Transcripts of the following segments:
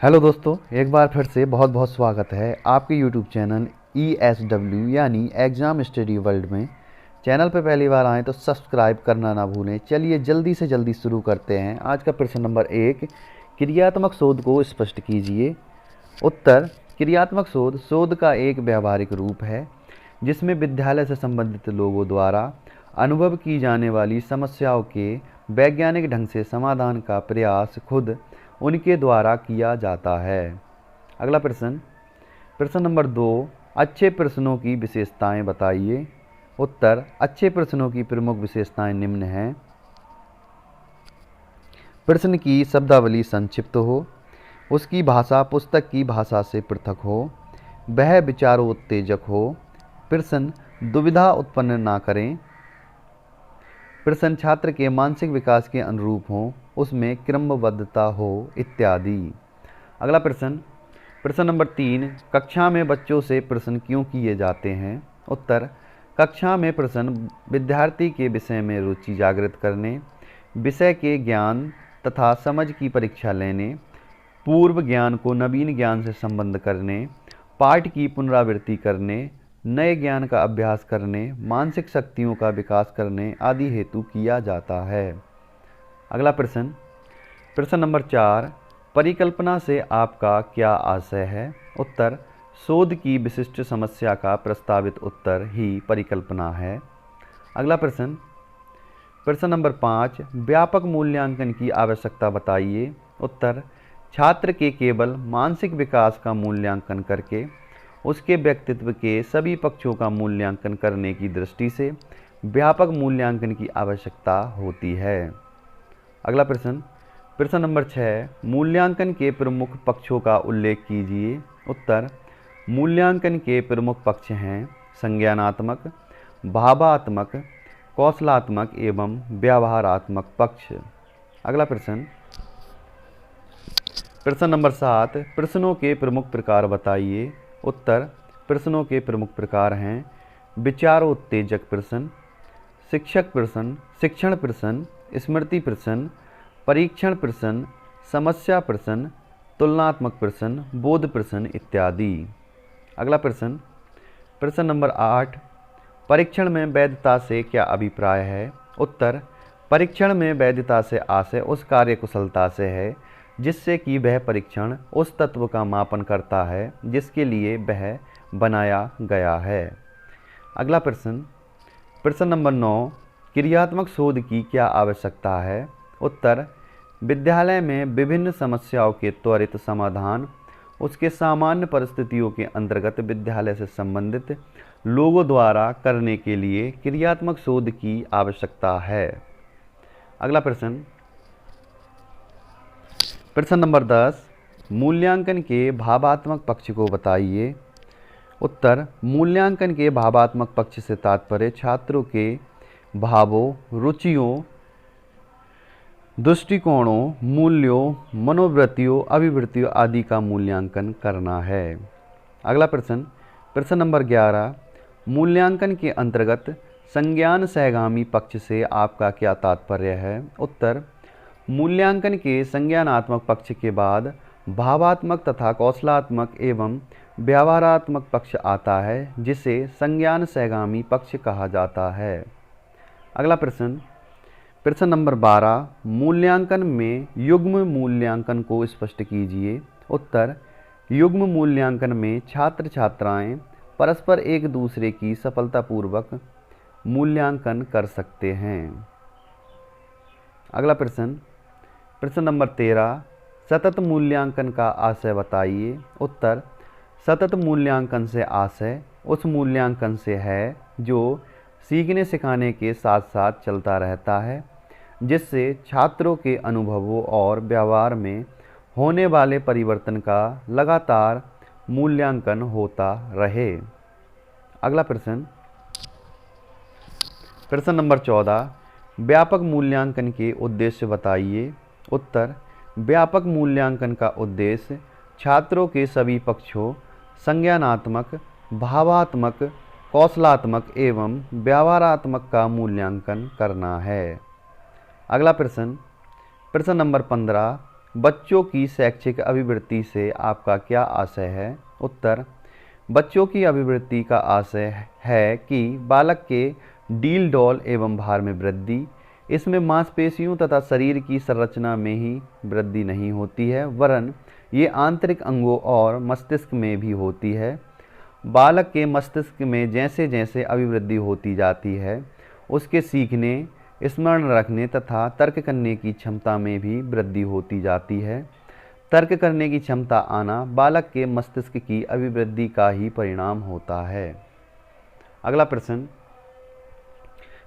Hello दोस्तों, एक बार फिर से बहुत बहुत स्वागत है आपके यूट्यूब चैनल ESW यानी एग्ज़ाम स्टडी वर्ल्ड में। चैनल पर पहली बार आएँ तो सब्सक्राइब करना ना भूलें। चलिए जल्दी से जल्दी शुरू करते हैं। आज का प्रश्न नंबर 1, क्रियात्मक शोध को स्पष्ट कीजिए। उत्तर: क्रियात्मक शोध शोध का एक व्यावहारिक रूप है जिसमें विद्यालय से संबंधित लोगों द्वारा अनुभव की जाने वाली समस्याओं के वैज्ञानिक ढंग से समाधान का प्रयास खुद उनके द्वारा किया जाता है। अगला प्रश्न, प्रश्न नंबर 2, अच्छे प्रश्नों की विशेषताएं बताइए। उत्तर: अच्छे प्रश्नों की प्रमुख विशेषताएं निम्न हैं। प्रश्न की शब्दावली संक्षिप्त हो, उसकी भाषा पुस्तक की भाषा से पृथक हो, वह विचारोत्तेजक हो, प्रश्न दुविधा उत्पन्न ना करें, प्रश्न छात्र के मानसिक विकास के अनुरूप हो, उसमें क्रमबद्धता हो इत्यादि। अगला प्रश्न, प्रश्न नंबर 3, कक्षा में बच्चों से प्रश्न क्यों किए जाते हैं। उत्तर: कक्षा में प्रश्न विद्यार्थी के विषय में रुचि जागृत करने, विषय के ज्ञान तथा समझ की परीक्षा लेने, पूर्व ज्ञान को नवीन ज्ञान से संबद्ध करने, पाठ की पुनरावृत्ति करने, नए ज्ञान का अभ्यास करने, मानसिक शक्तियों का विकास करने आदि हेतु किया जाता है। अगला प्रश्न, प्रश्न नंबर 4, परिकल्पना से आपका क्या आशय है। उत्तर: शोध की विशिष्ट समस्या का प्रस्तावित उत्तर ही परिकल्पना है। अगला प्रश्न, प्रश्न नंबर 5, व्यापक मूल्यांकन की आवश्यकता बताइए। उत्तर: छात्र के केवल मानसिक विकास का मूल्यांकन करके उसके व्यक्तित्व के सभी पक्षों का मूल्यांकन करने की दृष्टि से व्यापक मूल्यांकन की आवश्यकता होती है। अगला प्रश्न, प्रश्न नंबर 6, मूल्यांकन के प्रमुख पक्षों का उल्लेख कीजिए। उत्तर: मूल्यांकन के प्रमुख पक्ष हैं संज्ञानात्मक, भावात्मक, कौशलात्मक एवं व्यवहारात्मक पक्ष। अगला प्रश्न, प्रश्न नंबर 7, प्रश्नों के प्रमुख प्रकार बताइए। उत्तर: प्रश्नों के प्रमुख प्रकार हैं विचारोत्तेजक प्रश्न, शिक्षक प्रश्न, शिक्षण प्रश्न, स्मृति प्रश्न, परीक्षण प्रश्न, समस्या प्रश्न, तुलनात्मक प्रश्न, बोध प्रश्न इत्यादि। अगला प्रश्न, प्रश्न नंबर 8, परीक्षण में वैधता से क्या अभिप्राय है। उत्तर: परीक्षण में वैधता से आशय उस कार्यकुशलता से है जिससे कि वह परीक्षण उस तत्व का मापन करता है जिसके लिए वह बनाया गया है। अगला प्रश्न, प्रश्न नंबर 9, क्रियात्मक शोध की क्या आवश्यकता है। उत्तर: विद्यालय में विभिन्न समस्याओं के त्वरित समाधान उसके सामान्य परिस्थितियों के अंतर्गत विद्यालय से संबंधित लोगों द्वारा करने के लिए क्रियात्मक शोध की आवश्यकता है। अगला प्रश्न, प्रश्न नंबर 10, मूल्यांकन के भावात्मक पक्ष को बताइए। उत्तर: मूल्यांकन के भावात्मक पक्ष से तात्पर्य छात्रों के भावों, रुचियों, दृष्टिकोणों, मूल्यों, मनोवृत्तियों, अभिवृत्तियों आदि का मूल्यांकन करना है। अगला प्रश्न, प्रश्न नंबर 11, मूल्यांकन के अंतर्गत संज्ञान सहगामी पक्ष से आपका क्या तात्पर्य है। उत्तर: मूल्यांकन के संज्ञानात्मक पक्ष के बाद भावात्मक तथा कौशलात्मक एवं व्यवहारात्मक पक्ष आता है जिसे संज्ञान सहगामी पक्ष कहा जाता है। अगला प्रश्न, प्रश्न नंबर 12, मूल्यांकन में युग्म मूल्यांकन को स्पष्ट कीजिए। उत्तर: युग्म मूल्यांकन में छात्र छात्राएं परस्पर एक दूसरे की सफलतापूर्वक मूल्यांकन कर सकते हैं। अगला प्रश्न, प्रश्न नंबर 13, सतत मूल्यांकन का आशय बताइए। उत्तर: सतत मूल्यांकन से आशय उस मूल्यांकन से है जो सीखने सिखाने के साथ साथ चलता रहता है जिससे छात्रों के अनुभवों और व्यवहार में होने वाले परिवर्तन का लगातार मूल्यांकन होता रहे। अगला प्रश्न, प्रश्न नंबर 14, व्यापक मूल्यांकन के उद्देश्य बताइए। उत्तर: व्यापक मूल्यांकन का उद्देश्य छात्रों के सभी पक्षों संज्ञानात्मक, भावात्मक, कौशलात्मक एवं व्यवहारात्मक का मूल्यांकन करना है। अगला प्रश्न, प्रश्न नंबर 15, बच्चों की शैक्षिक अभिवृत्ति से आपका क्या आशय है? उत्तर, बच्चों की अभिवृत्ति का आशय है कि बालक के डील डौल एवं भार में वृद्धि। इसमें मांसपेशियों तथा शरीर की संरचना में ही वृद्धि नहीं होती है, वरन ये आंतरिक अंगों और मस्तिष्क में भी होती है। बालक के मस्तिष्क में जैसे जैसे अभिवृद्धि होती जाती है, उसके सीखने, स्मरण रखने तथा तर्क करने की क्षमता में भी वृद्धि होती जाती है। तर्क करने की क्षमता आना बालक के मस्तिष्क की अभिवृद्धि का ही परिणाम होता है। अगला प्रश्न,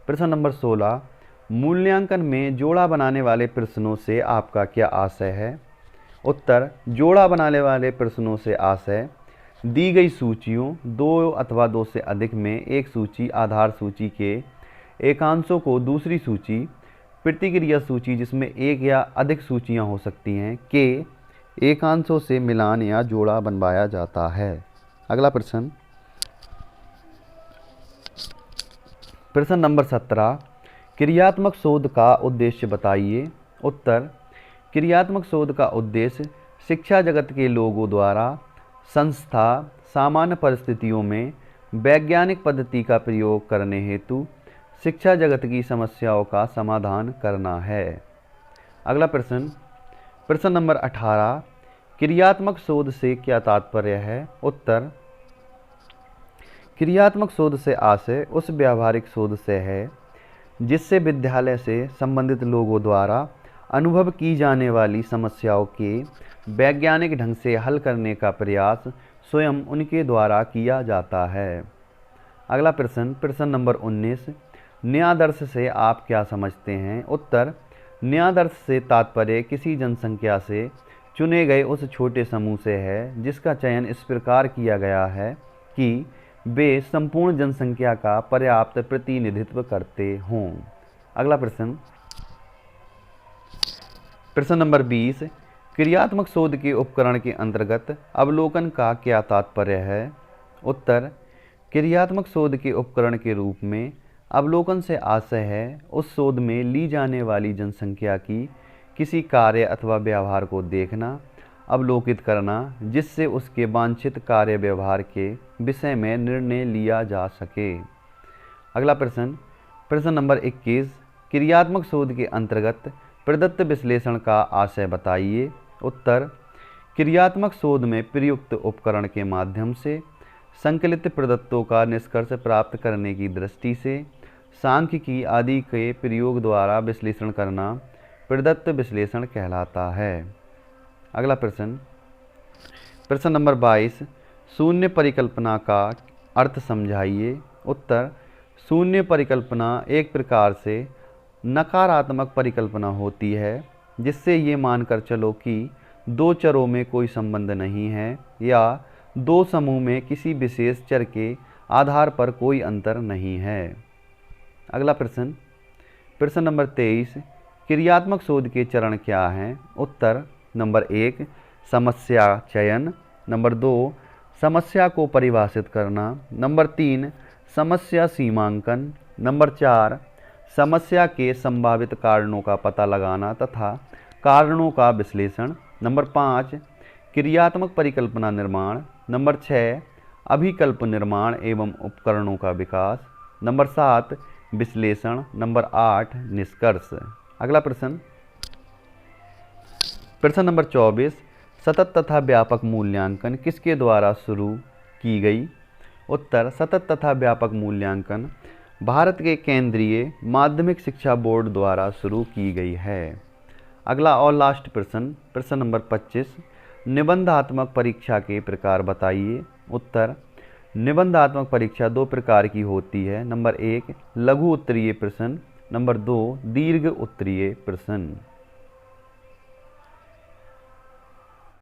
प्रश्न नंबर 16, मूल्यांकन में जोड़ा बनाने वाले प्रश्नों से आपका क्या आशय है? उत्तर, जोड़ा बनाने वाले प्रश्नों से आशय दी गई सूचियों, दो अथवा दो से अधिक में एक सूची, आधार सूची के एकांशों को दूसरी सूची, प्रतिक्रिया सूची जिसमें एक या अधिक सूचियां हो सकती हैं, के एकांशों से मिलान या जोड़ा बनवाया जाता है। अगला प्रश्न, प्रश्न नंबर 17, क्रियात्मक शोध का उद्देश्य बताइए। उत्तर, क्रियात्मक शोध का उद्देश्य शिक्षा जगत के लोगों द्वारा संस्था सामान्य परिस्थितियों में वैज्ञानिक पद्धति का प्रयोग करने हेतु शिक्षा जगत की समस्याओं का समाधान करना है। अगला प्रश्न, प्रश्न नंबर 18, क्रियात्मक शोध से क्या तात्पर्य है? उत्तर, क्रियात्मक शोध से आशय उस व्यावहारिक शोध से है जिससे विद्यालय से संबंधित लोगों द्वारा अनुभव की जाने वाली समस्याओं के वैज्ञानिक ढंग से हल करने का प्रयास स्वयं उनके द्वारा किया जाता है। अगला प्रश्न, प्रश्न नंबर 19, न्यायादर्श से आप क्या समझते हैं? उत्तर, न्यायादर्श से तात्पर्य किसी जनसंख्या से चुने गए उस छोटे समूह से है जिसका चयन इस प्रकार किया गया है कि वे संपूर्ण जनसंख्या का पर्याप्त प्रतिनिधित्व करते हों। अगला प्रश्न, प्रश्न नंबर 20, क्रियात्मक शोध के उपकरण के अंतर्गत अवलोकन का क्या तात्पर्य है? उत्तर, क्रियात्मक शोध के उपकरण के रूप में अवलोकन से आशय है उस शोध में ली जाने वाली जनसंख्या की किसी कार्य अथवा व्यवहार को देखना, अवलोकित करना, जिससे उसके वांछित कार्य व्यवहार के विषय में निर्णय लिया जा सके। अगला प्रश्न, प्रश्न नंबर 21, क्रियात्मक शोध के अंतर्गत प्रदत्त विश्लेषण का आशय बताइए। उत्तर, क्रियात्मक शोध में प्रयुक्त उपकरण के माध्यम से संकलित प्रदत्तों का निष्कर्ष प्राप्त करने की दृष्टि से सांख्यिकी आदि के प्रयोग द्वारा विश्लेषण करना प्रदत्त विश्लेषण कहलाता है। अगला प्रश्न, प्रश्न नंबर 22, शून्य परिकल्पना का अर्थ समझाइए। उत्तर, शून्य परिकल्पना एक प्रकार से नकारात्मक परिकल्पना होती है जिससे ये मानकर चलो कि दो चरों में कोई संबंध नहीं है या दो समूह में किसी विशेष चर के आधार पर कोई अंतर नहीं है। अगला प्रश्न, प्रश्न नंबर 23, क्रियात्मक शोध के चरण क्या हैं? उत्तर, नंबर 1, समस्या चयन, नंबर 2, समस्या को परिभाषित करना, नंबर 3, समस्या सीमांकन, नंबर 4, समस्या के संभावित कारणों का पता लगाना तथा कारणों का विश्लेषण, नंबर 5, क्रियात्मक परिकल्पना निर्माण, नंबर 6, अभिकल्प निर्माण एवं उपकरणों का विकास, नंबर 7, विश्लेषण, नंबर 8, निष्कर्ष। अगला प्रश्न, प्रश्न नंबर 24, सतत तथा व्यापक मूल्यांकन किसके द्वारा शुरू की गई? उत्तर, सतत तथा व्यापक मूल्यांकन भारत के केंद्रीय माध्यमिक शिक्षा बोर्ड द्वारा शुरू की गई है। अगला और लास्ट प्रश्न, प्रश्न नंबर 25, निबंधात्मक परीक्षा के प्रकार बताइए। उत्तर, निबंधात्मक परीक्षा दो प्रकार की होती है। नंबर 1, लघु उत्तरीय प्रश्न, नंबर 2, दीर्घ उत्तरीय प्रश्न।